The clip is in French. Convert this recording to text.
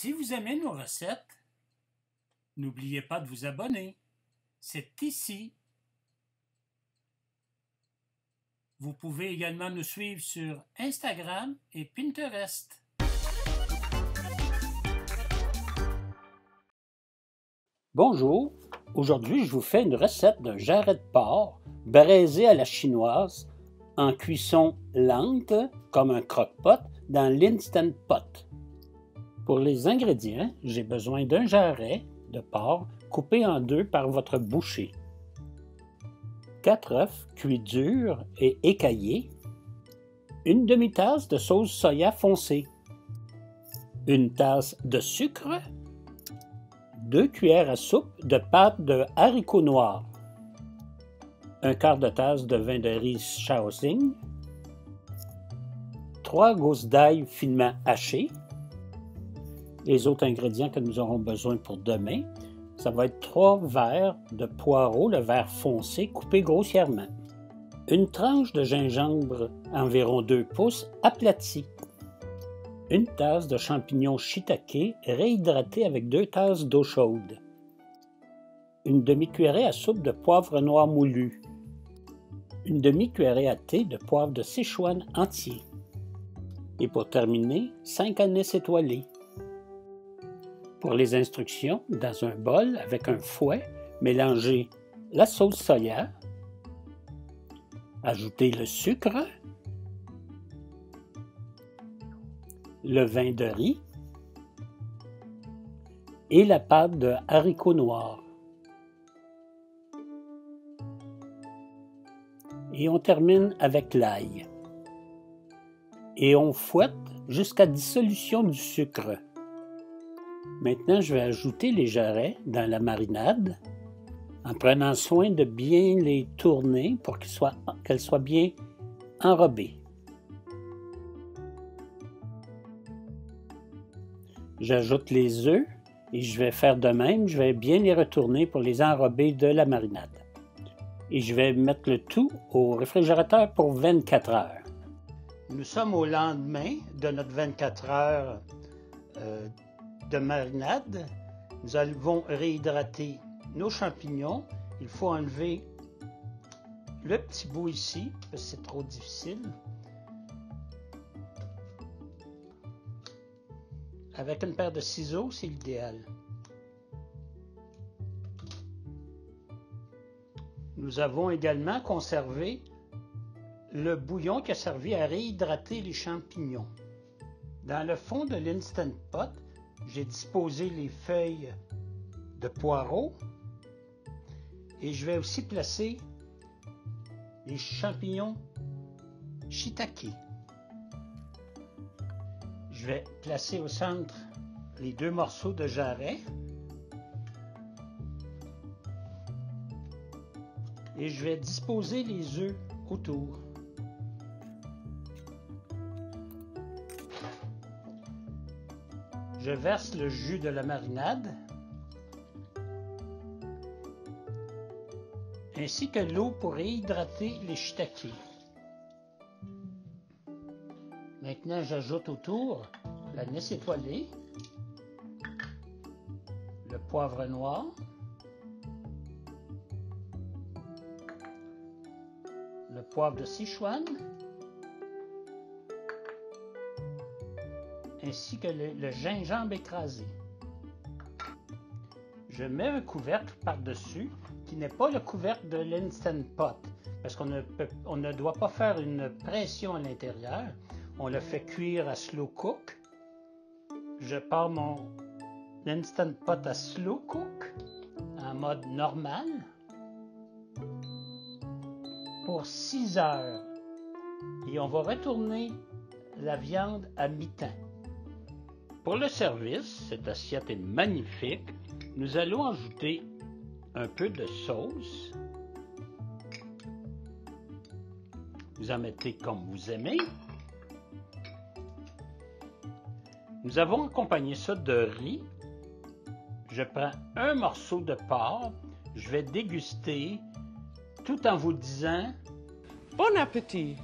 Si vous aimez nos recettes, n'oubliez pas de vous abonner. C'est ici. Vous pouvez également nous suivre sur Instagram et Pinterest. Bonjour, aujourd'hui je vous fais une recette d'un jarret de porc braisé à la chinoise en cuisson lente comme un croque-pot dans l'Instant Pot. Pour les ingrédients, j'ai besoin d'un jarret de porc coupé en deux par votre boucher, 4 œufs cuits durs et écaillés, une demi-tasse de sauce soya foncée, une tasse de sucre, 2 cuillères à soupe de pâte de haricots noirs, un quart de tasse de vin de riz Shaoxing, 3 gousses d'ail finement hachées. Les autres ingrédients que nous aurons besoin pour demain, ça va être 3 verres de poireaux, le vert foncé coupé grossièrement, une tranche de gingembre environ 2 pouces aplati, une tasse de champignons shiitake réhydratés avec 2 tasses d'eau chaude, une demi-cuillerée à soupe de poivre noir moulu, une demi-cuillerée à thé de poivre de Sichuan entier, et pour terminer, 5 anis étoilés. Pour les instructions, dans un bol avec un fouet, mélangez la sauce soya, ajoutez le sucre, le vin de riz et la pâte de haricots noirs. Et on termine avec l'ail. Et on fouette jusqu'à dissolution du sucre. Maintenant, je vais ajouter les jarrets dans la marinade en prenant soin de bien les tourner pour qu'elles soient bien enrobées. J'ajoute les œufs et je vais faire de même. Je vais bien les retourner pour les enrober de la marinade. Et je vais mettre le tout au réfrigérateur pour 24 heures. Nous sommes au lendemain de notre 24 heures de marinade. Nous allons réhydrater nos champignons. Il faut enlever le petit bout ici, parce que c'est trop difficile. Avec une paire de ciseaux, c'est l'idéal. Nous avons également conservé le bouillon qui a servi à réhydrater les champignons. Dans le fond de l'Instant Pot, j'ai disposé les feuilles de poireaux et je vais aussi placer les champignons shiitake. Je vais placer au centre les 2 morceaux de jarret et je vais disposer les œufs autour. Je verse le jus de la marinade ainsi que l'eau pour réhydrater les shiitake. Maintenant, j'ajoute autour l'anis étoilé, le poivre noir, le poivre de Sichuan, ainsi que le gingembre écrasé. Je mets un couvercle par-dessus qui n'est pas le couvercle de l'Instant Pot parce qu'on ne doit pas faire une pression à l'intérieur. On le fait cuire à slow cook. Je pars mon Instant Pot à slow cook en mode normal pour 6 heures. Et on va retourner la viande à mi-temps. Pour le service, cette assiette est magnifique. Nous allons ajouter un peu de sauce. Vous en mettez comme vous aimez. Nous avons accompagné ça de riz. Je prends un morceau de porc. Je vais déguster tout en vous disant Bon appétit!